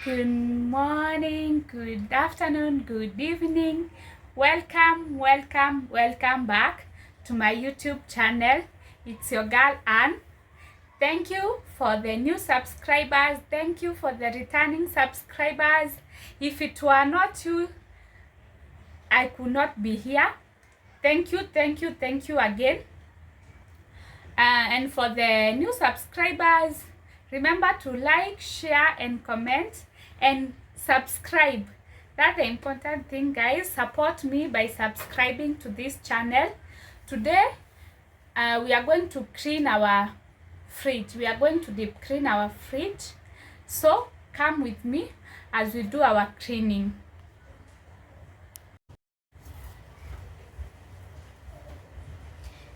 Good morning, good afternoon, good evening. Welcome back to my YouTube channel. It's your girl Anne. Thank you for the new subscribers. Thank you for the returning subscribers. If it were not you, I could not be here. Thank you again. And for the new subscribers, remember to like, share, and comment, and subscribe. That's the important thing, guys. Support me by subscribing to this channel. Today, we are going to clean our fridge. We are going to deep clean our fridge. So, come with me as we do our cleaning.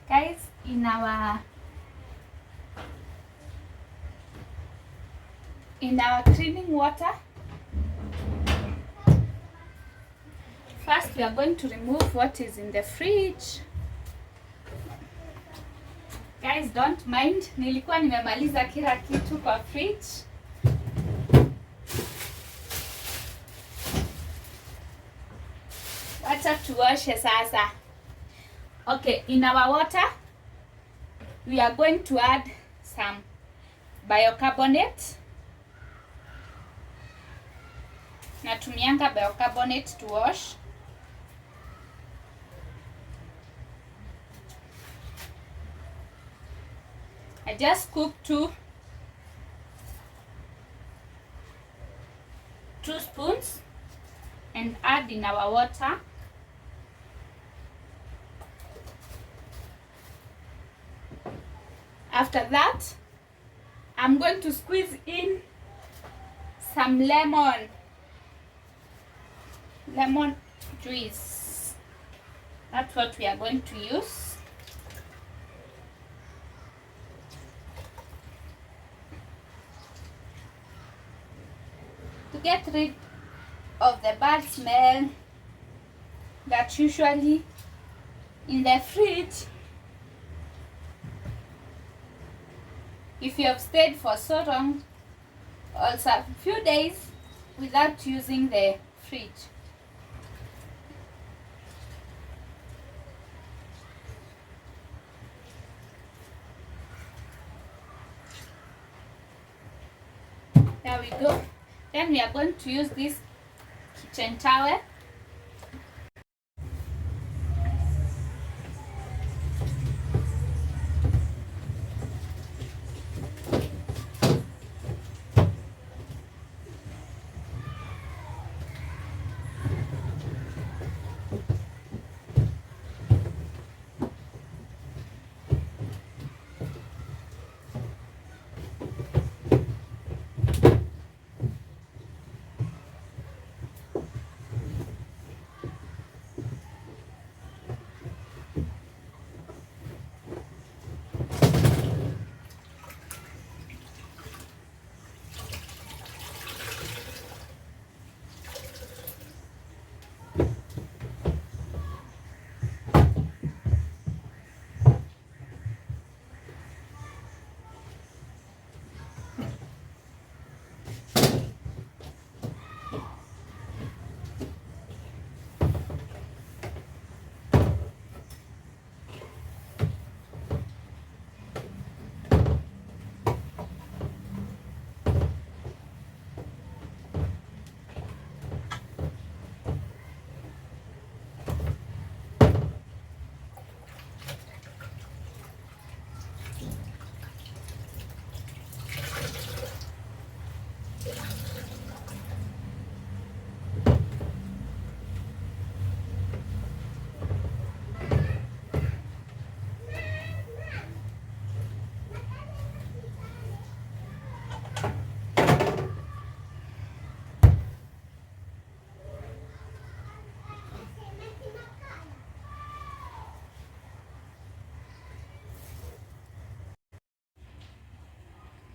Guys, in our cleaning water, first we are going to remove what is in the fridge. Guys, don't mind, nilikuwa nimemaliza kila kitu kwa fridge. Wacha tuoshe sasa. Okay, in our water we are going to add some bicarbonate. Natumianga bicarbonate to wash. I just cooked two spoons and add in our water. After that, I'm going to squeeze in some lemon juice. That's what we are going to use. To get rid of the bad smell that usually in the fridge if you have stayed for so long, also a few days without using the fridge. There we go. Then we are going to use this kitchen towel.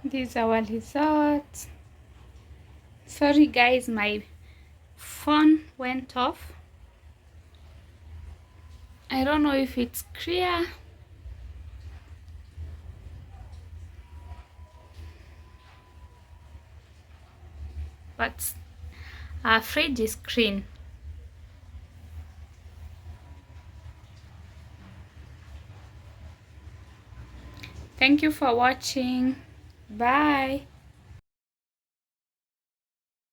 This is our result. Sorry guys, my phone went off. I don't know if it's clear. but our fridge is clean. Thank you for watching. Bye.